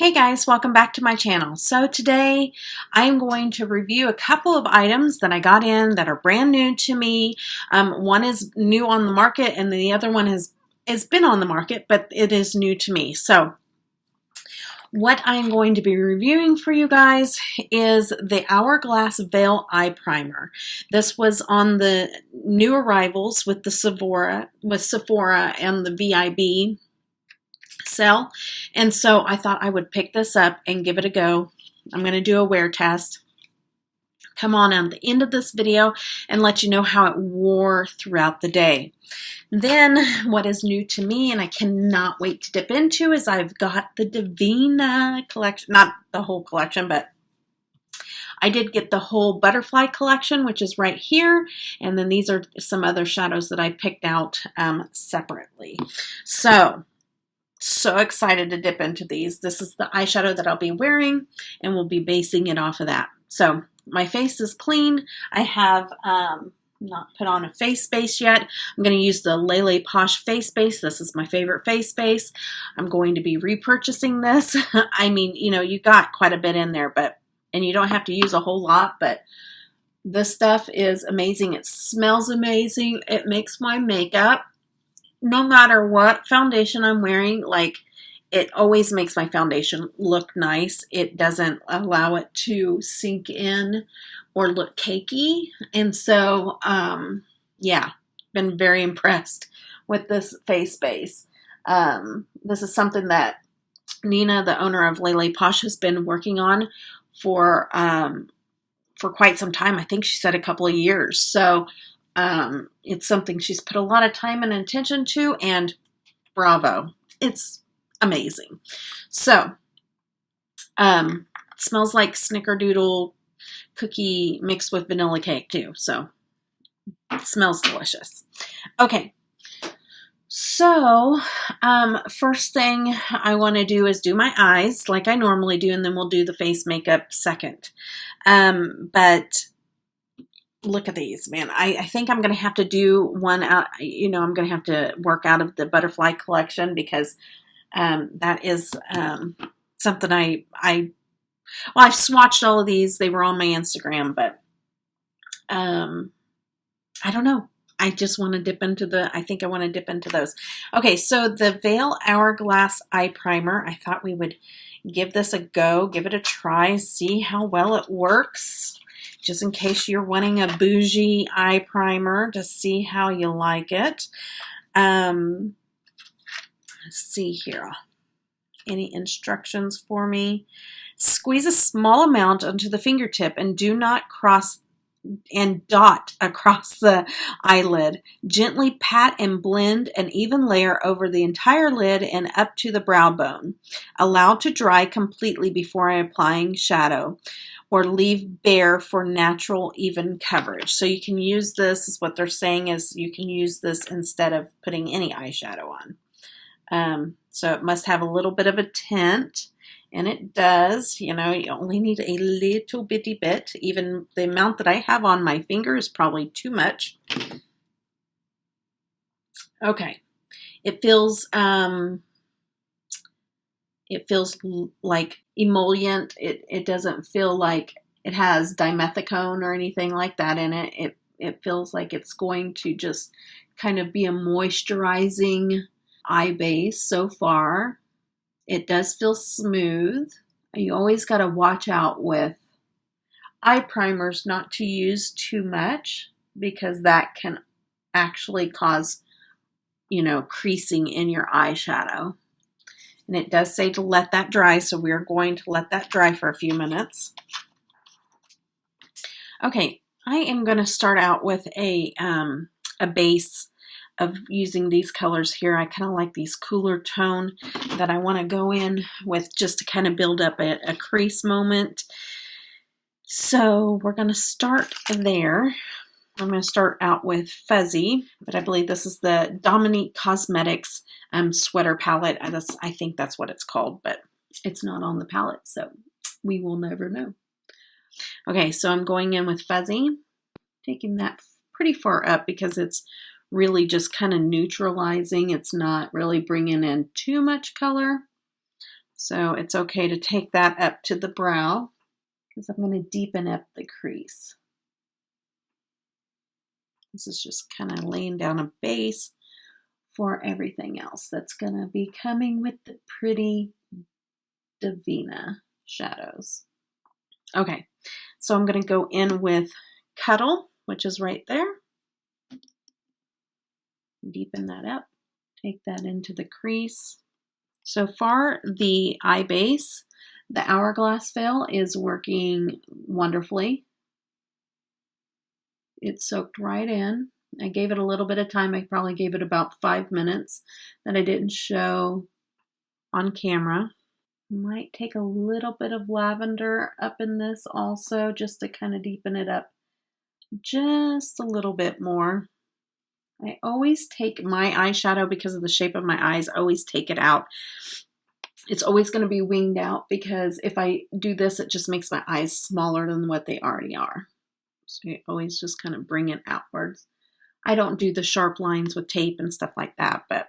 Hey guys, welcome back to my channel. So today I'm going to review a couple of items that I got in that are brand new to me. One is new on the market and the other one has been on the market, but it is new to me. So what I'm going to be reviewing for you guys is the Hourglass Veil Eye Primer. This was on the new arrivals with the Sephora and the VIB Sale, and so I thought I would pick this up and give it a go. I'm going to do a wear test. Come on at the end of this video and let you know how it wore throughout the day. Then what is new to me and I cannot wait to dip into is I've got the Devinah collection, not the whole collection, but I did get the whole butterfly collection, which is right here, and then these are some other shadows that I picked out separately. So excited to dip into these. This is the eyeshadow that I'll be wearing, and we'll be basing it off of that. So my face is clean. I have not put on a face base yet. I'm going to use the LeLePosh face base. This is my favorite face base. I'm going to be repurchasing this. I mean, you know, you got quite a bit in there, and you don't have to use a whole lot, but this stuff is amazing. It smells amazing. It makes my makeup, no matter what foundation I'm wearing, like, it always makes my foundation look nice. It doesn't allow it to sink in or look cakey. And so, yeah, been very impressed with this face base. This is something that Nina, the owner of LeLePosh, has been working on for quite some time. I think she said a couple of years. So it's something she's put a lot of time and attention to, and bravo. It's amazing. So, smells like snickerdoodle cookie mixed with vanilla cake too. So, it smells delicious. Okay. So, first thing I want to do is do my eyes like I normally do, and then we'll do the face makeup second. But look at these, man. I think I'm going to have to do one out, I'm going to have to work out of the butterfly collection because that is something I've swatched all of these. They were on my Instagram, but I don't know. I just want to dip into I think I want to dip into those. Okay, so the Veil Hourglass Eye Primer, I thought we would give this a go, give it a try, see how well it works. Just in case you're wanting a bougie eye primer to see how you like it. Let's see here. Any instructions for me? Squeeze a small amount onto the fingertip and do not dot across the eyelid. Gently pat and blend an even layer over the entire lid and up to the brow bone. Allow to dry completely before applying shadow, or leave bare for natural, even coverage. So you can use this, is what they're saying, is you can use this instead of putting any eyeshadow on. So it must have a little bit of a tint, and it does. You know, you only need a little bitty bit. Even the amount that I have on my finger is probably too much. Okay, it feels like emollient. It doesn't feel like it has dimethicone or anything like that in it. It feels like it's going to just kind of be a moisturizing eye base so far. It does feel smooth. You always got to watch out with eye primers not to use too much, because that can actually cause, creasing in your eyeshadow. And it does say to let that dry, so we're going to let that dry for a few minutes. Okay, I am going to start out with a base of using these colors here. I kind of like these cooler tone that I want to go in with just to kind of build up a crease moment. So we're going to start there. I'm going to start out with Fuzzy, but I believe this is the VIB Cosmetics sweater palette. I think that's what it's called, but it's not on the palette, so we will never know. Okay, so I'm going in with Fuzzy, taking that pretty far up because it's really just kind of neutralizing. It's not really bringing in too much color. So it's okay to take that up to the brow because I'm going to deepen up the crease. This is just kind of laying down a base for everything else that's going to be coming with the pretty Devinah shadows. Okay, so I'm going to go in with Cuddle, which is right there. Deepen that up. Take that into the crease. So far, the eye base, the Hourglass veil, is working wonderfully. It soaked right in. I gave it a little bit of time. I probably gave it about 5 minutes that I didn't show on camera. Might take a little bit of lavender up in this also, just to kind of deepen it up just a little bit more. I always take my eyeshadow, because of the shape of my eyes, I always take it out. It's always going to be winged out, because if I do this, it just makes my eyes smaller than what they already are. So you always just kind of bring it outwards. I don't do the sharp lines with tape and stuff like that, but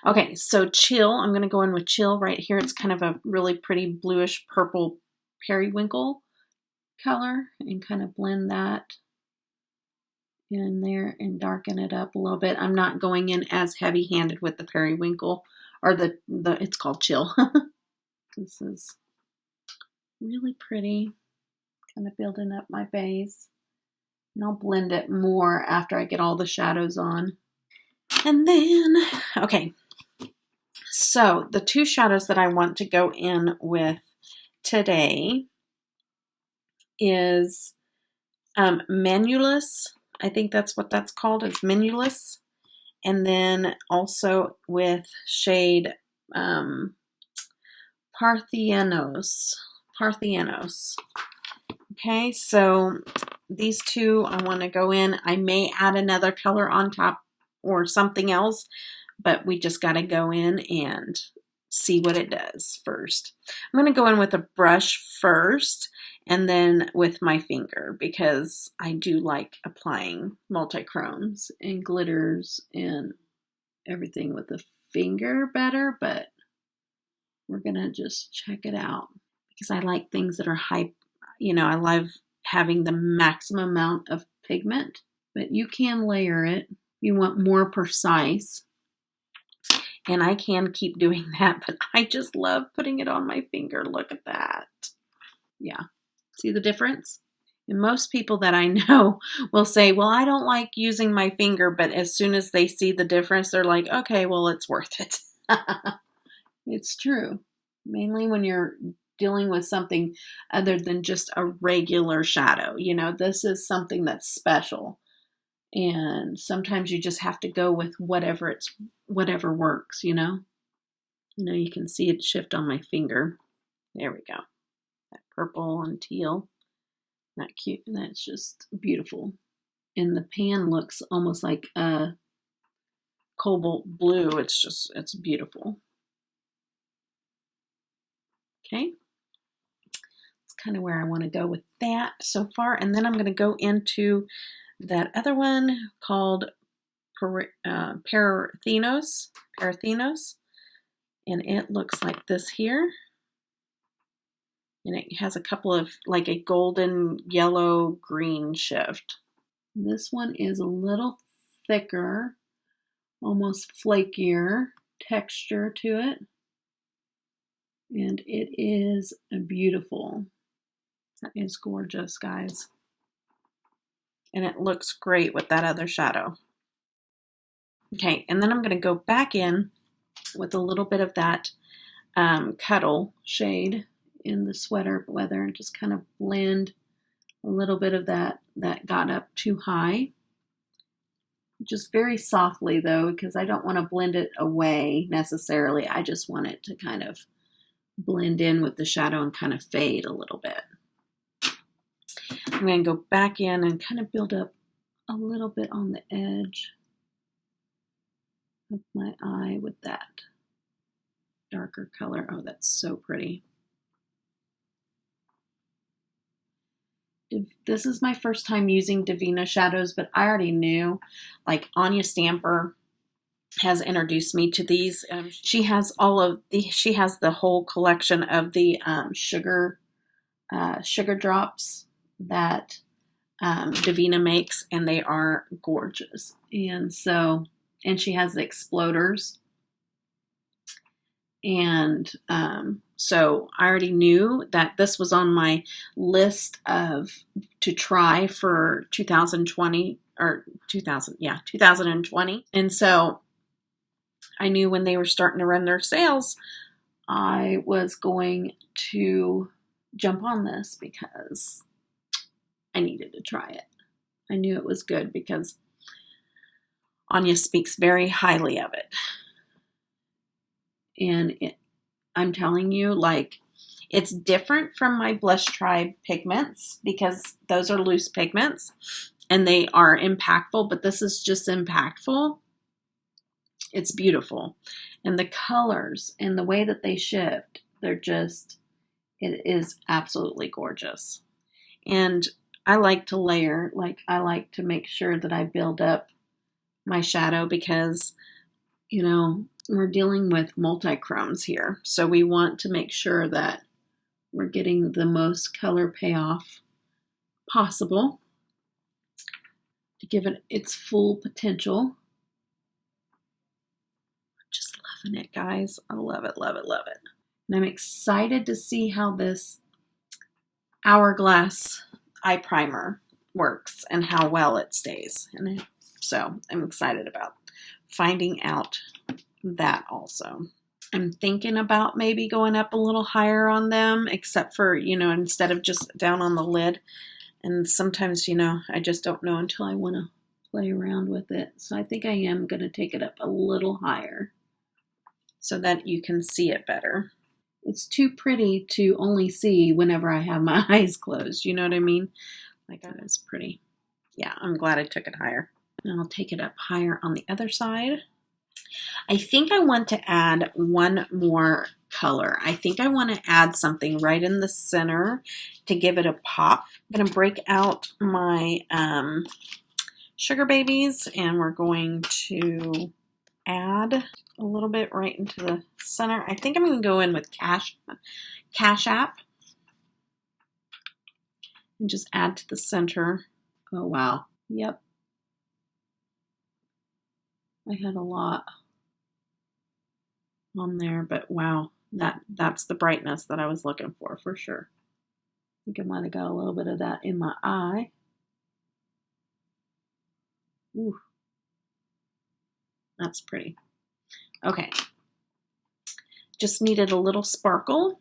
okay, so Chill, I'm going to go in with Chill right here. It's kind of a really pretty bluish purple periwinkle color, and kind of blend that in there and darken it up a little bit. I'm not going in as heavy-handed with the periwinkle, or it's called Chill. This is really pretty, kind of building up my base. And I'll blend it more after I get all the shadows on. And then, okay, so the two shadows that I want to go in with today is Menulous. I think that's what that's called. It's Menulous. And then also with shade Parthenos. Okay, so these two I want to go in. I may add another color on top or something else, but we just got to go in and see what it does first. I'm going to go in with a brush first and then with my finger, because I do like applying multi-chromes and glitters and everything with the finger better, but we're going to just check it out because I like things that are high. You know, I love having the maximum amount of pigment, but you can layer it. You want more precise, and I can keep doing that, but I just love putting it on my finger. Look at that. Yeah. See the difference? And most people that I know will say, well, I don't like using my finger, but as soon as they see the difference, they're like, okay, well, it's worth it. It's true. Mainly when you're dealing with something other than just a regular shadow. You know, this is something that's special. And sometimes you just have to go with whatever works, you know. You know, you can see it shift on my finger. There we go. That purple and teal. That cute. That's just beautiful. And the pan looks almost like a cobalt blue. It's beautiful. Okay. Kind of where I want to go with that so far. And then I'm going to go into that other one called Parthenos. And it looks like this here. And it has a couple of, like a golden yellow green shift. This one is a little thicker, almost flakier texture to it. And it is beautiful. That is gorgeous, guys. And it looks great with that other shadow. Okay, and then I'm going to go back in with a little bit of that Cuddle shade in the sweater weather and just kind of blend a little bit of that got up too high. Just very softly though, because I don't want to blend it away necessarily. I just want it to kind of blend in with the shadow and kind of fade a little bit. I'm going to go back in and kind of build up a little bit on the edge of my eye with that darker color. Oh, that's so pretty. This is my first time using Devinah shadows, but I already knew, like Anya Stamper has introduced me to these. She has she has the whole collection of the sugar drops that Devinah makes, and they are gorgeous. And she has the exploders. And so I already knew that this was on my list to try for 2020 or 2020. And so I knew when they were starting to run their sales, I was going to jump on this because I needed to try it. I knew it was good because Anya speaks very highly of it. And I'm telling you, like, it's different from my Blush Tribe pigments because those are loose pigments and they are impactful, but this is just impactful. It's beautiful. And the colors and the way that they shift, it is absolutely gorgeous. And I like to layer, like I like to make sure that I build up my shadow because, you know, we're dealing with multi-chromes here. So we want to make sure that we're getting the most color payoff possible to give it its full potential. Just loving it, guys. I love it, love it, love it. And I'm excited to see how this Hourglass eye primer works and how well it stays. And so I'm excited about finding out that also. I'm thinking about maybe going up a little higher on them, except for, you know, instead of just down on the lid. And sometimes, you know, I just don't know until I want to play around with it. So I think I am going to take it up a little higher so that you can see it better. It's too pretty to only see whenever I have my eyes closed. You know what I mean? Like, that is pretty. Yeah, I'm glad I took it higher. And I'll take it up higher on the other side. I think I want to add one more color. I think I want to add something right in the center to give it a pop. I'm going to break out my Sugar Babies, and we're going to add a little bit right into the center. I think I'm going to go in with Cash App and just add to the center. Oh, wow. Yep. I had a lot on there, but wow, that's the brightness that I was looking for sure. I think I might have got a little bit of that in my eye. Ooh, that's pretty. Okay, just needed a little sparkle.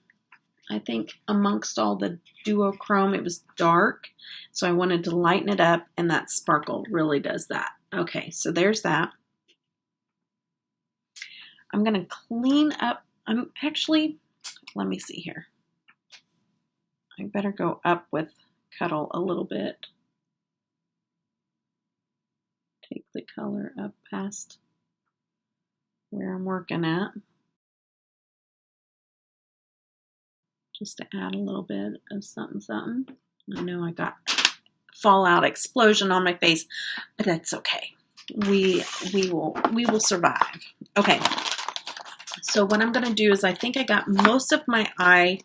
I think amongst all the duochrome, it was dark, so I wanted to lighten it up, and that sparkle really does that. Okay, so there's that. I'm going to clean up. Let me see here. I better go up with Cuddle a little bit. Take the color up past where I'm working at. Just to add a little bit of something. I know I got fallout explosion on my face, but that's okay. We will survive. Okay. So what I'm going to do is I think I got most of my eye,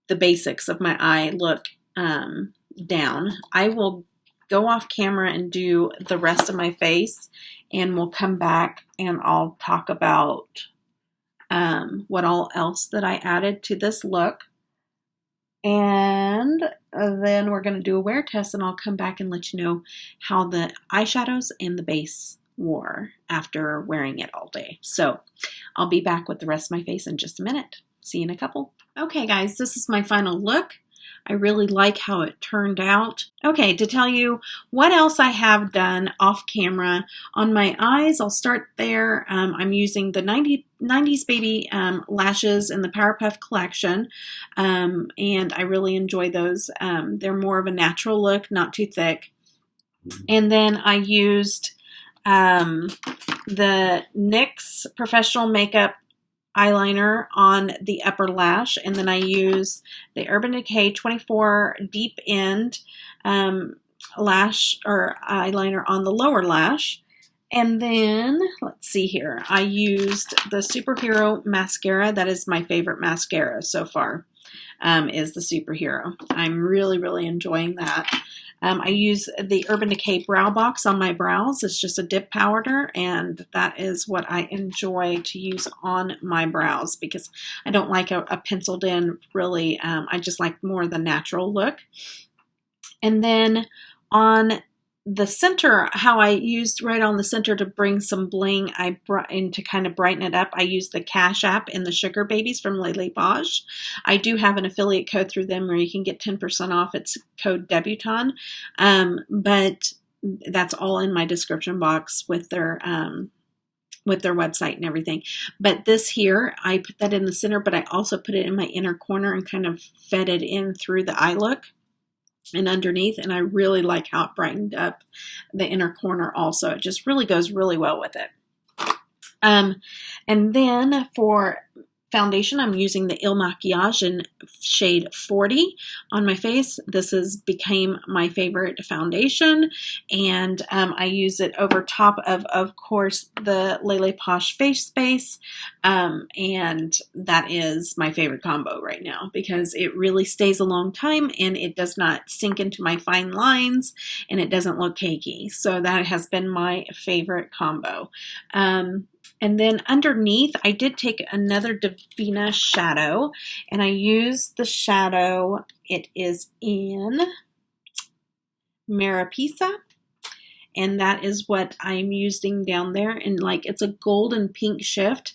the basics of my eye look down. I will go off camera and do the rest of my face, and we'll come back and I'll talk about what all else that I added to this look. And then we're going to do a wear test, and I'll come back and let you know how the eyeshadows and the base wore after wearing it all day. So I'll be back with the rest of my face in just a minute. See you in a couple. Okay, guys, this is my final look. I really like how it turned out. Okay, to tell you what else I have done off camera on my eyes, I'll start there. I'm using the 90s Baby lashes in the Powerpuff collection, and I really enjoy those. They're more of a natural look, not too thick. And then I used the NYX Professional Makeup eyeliner on the upper lash, and then I used the Urban Decay 24 Deep End lash or eyeliner on the lower lash, And then, let's see here. I used the Superhero mascara. That is my favorite mascara so far, is the Superhero. I'm really, really enjoying that. I use the Urban Decay Brow Box on my brows. It's just a dip powder, and that is what I enjoy to use on my brows because I don't like a penciled in, really. I just like more the natural look. And then on the center, how I used right on the center to bring some bling, and to kind of brighten it up, I used the Cash App in the Sugar Babies from LeLePosh. I do have an affiliate code through them where you can get 10% off. It's code Debutawn, but that's all in my description box with their website and everything. But this here, I put that in the center, but I also put it in my inner corner and kind of fed it in through the eye look and underneath, and I really like how it brightened up the inner corner also. It just really goes really well with it. And then for foundation, I'm using the Il Makiage in shade 40 on my face. This became my favorite foundation, and I use it over top of course, the LeLePosh Face Base, and that is my favorite combo right now because it really stays a long time and it does not sink into my fine lines and it doesn't look cakey. So that has been my favorite combo. And then underneath, I did take another Devinah shadow, and I used the shadow. It is in Maripisa, and that is what I'm using down there. And like, it's a golden pink shift,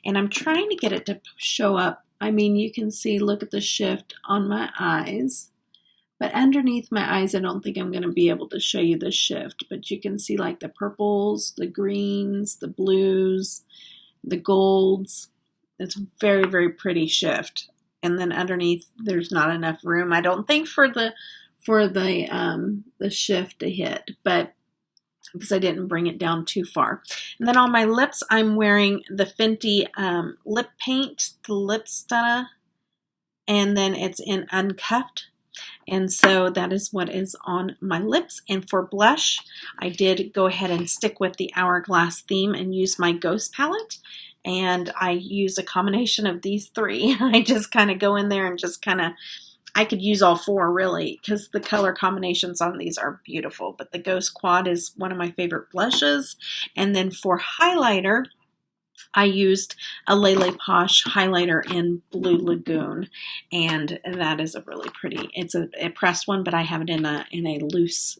and I'm trying to get it to show up. I mean, you can see, look at the shift on my eyes. But underneath my eyes, I don't think I'm going to be able to show you the shift. But you can see like the purples, the greens, the blues, the golds. It's a very, very pretty shift. And then underneath, there's not enough room, I don't think, for the shift to hit. But because I didn't bring it down too far. And then on my lips, I'm wearing the Fenty lip paint, the Lip Stunner. And then it's in Uncuffed. And so that is what is on my lips. And for blush, I did go ahead and stick with the Hourglass theme and use my Ghost palette. And I use a combination of these three. I just kind of go in there and just kind of, I could use all four really because the color combinations on these are beautiful. But the Ghost Quad is one of my favorite blushes. And then for highlighter, I used a LeLePosh highlighter in Blue Lagoon, and that is a really pretty, it's a pressed one, but I have it in a loose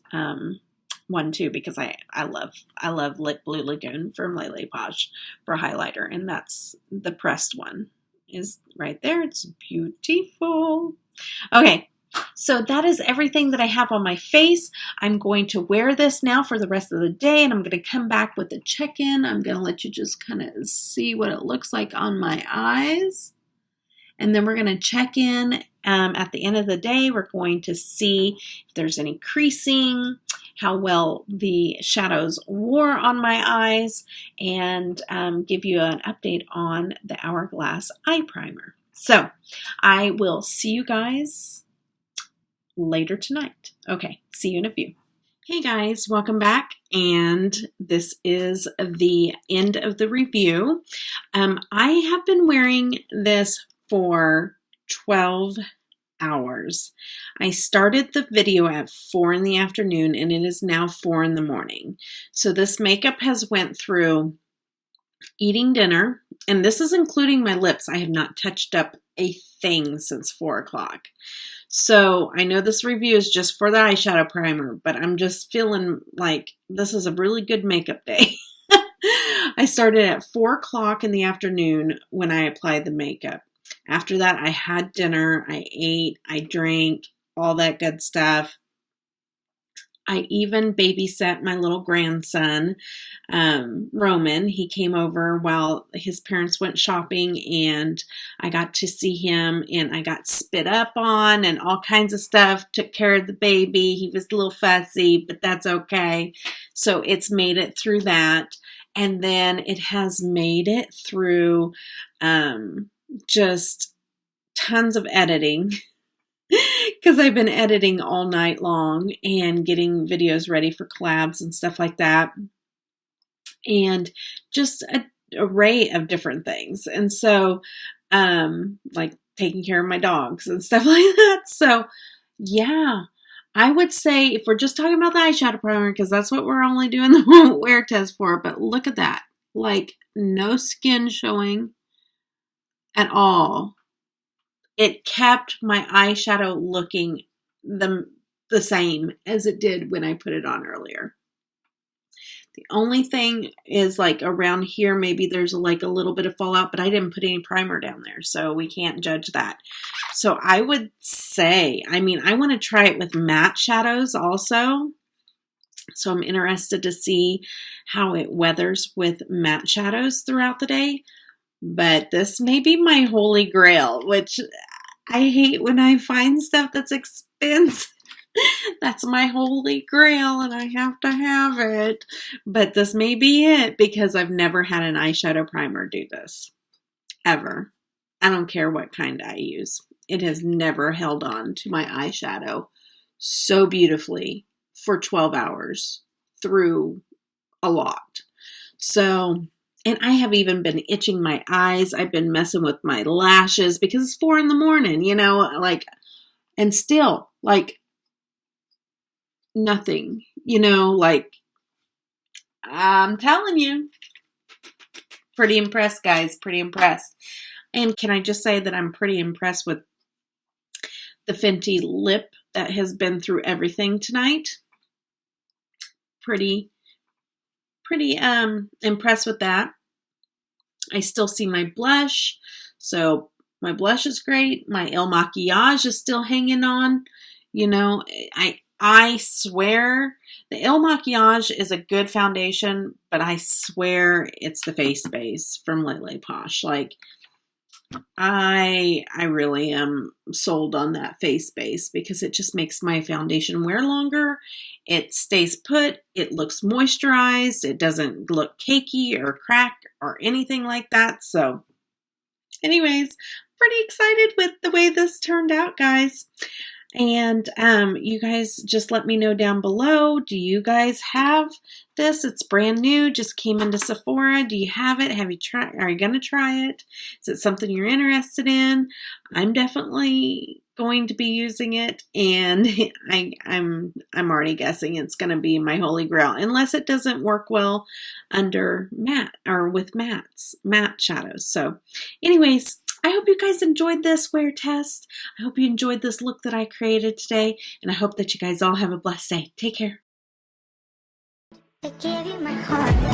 one too because I love Blue Lagoon from LeLePosh for highlighter, and that's the pressed one is right there. It's beautiful. Okay. So that is everything that I have on my face. I'm going to wear this now for the rest of the day, and I'm going to come back with a check-in. I'm going to let you just kind of see what it looks like on my eyes. And then we're going to check in at the end of the day. We're going to see if there's any creasing, how well the shadows wore on my eyes, and give you an update on the Hourglass eye primer. So I will see you guys later tonight. Okay, see you in a few. Hey guys, welcome back, and this is the end of the review. I have been wearing this for 12 hours. I started the video at 4 in the afternoon, and it is now 4 in the morning. So this makeup has went through eating dinner, and this is including my lips. I have not touched up a thing since 4 o'clock. So I know this review is just for the eyeshadow primer, but I'm just feeling like this is a really good makeup day. I started at 4 o'clock in the afternoon when I applied the makeup. After that, I had dinner, I ate, I drank, all that good stuff. I even babysat my little grandson, Roman. He came over while his parents went shopping, and I got to see him, and I got spit up on and all kinds of stuff. Took care of the baby. He was a little fussy, but that's okay. So it's made it through that. And then it has made it through just tons of editing. Because I've been editing all night long and getting videos ready for collabs and stuff like that. and just an array of different things. And so, like taking care of my dogs and stuff like that. So, yeah, I would say if we're just talking about the eyeshadow primer, because that's what we're only doing the wear test for, but look at that. Like, no skin showing at all. It kept my eyeshadow looking the same as it did when I put it on earlier. The only thing is like around here, maybe there's like a little bit of fallout, but I didn't put any primer down there, so we can't judge that. So I would say, I mean, I want to try it with matte shadows also. So I'm interested to see how it weathers with matte shadows throughout the day. But this may be my holy grail, which I hate when I find stuff that's expensive. That's my holy grail and I have to have it. But this may be it because I've never had an eyeshadow primer do this. Ever. I don't care what kind I use. It has never held on to my eyeshadow so beautifully for 12 hours through a lot. So, and I have even been itching my eyes. I've been messing with my lashes because it's 4 a.m, you know, like, and still, like, nothing, you know, like, I'm telling you, pretty impressed, guys, pretty impressed. And can I just say that I'm pretty impressed with the Fenty lip that has been through everything tonight. Pretty impressed with that. I still see my blush, so my blush is great. My El Maquillage is still hanging on. You know, I swear the El Maquillage is a good foundation, but I swear it's the face base from LeLePosh. Like, I really am sold on that face base because it just makes my foundation wear longer. It stays put. It looks moisturized. It doesn't look cakey or crack or anything like that. So anyways, pretty excited with the way this turned out, guys. And you guys just let me know down below. Do you guys have this? It's brand new. Just came into Sephora. Do you have it? Have you tried? Are you going to try it? Is it something you're interested in? I'm definitely going to be using it, and I'm already guessing it's going to be my holy grail, unless it doesn't work well under matte or with matte shadows. So, anyways. I hope you guys enjoyed this wear test. I hope you enjoyed this look that I created today. And I hope that you guys all have a blessed day. Take care. I gave you my heart.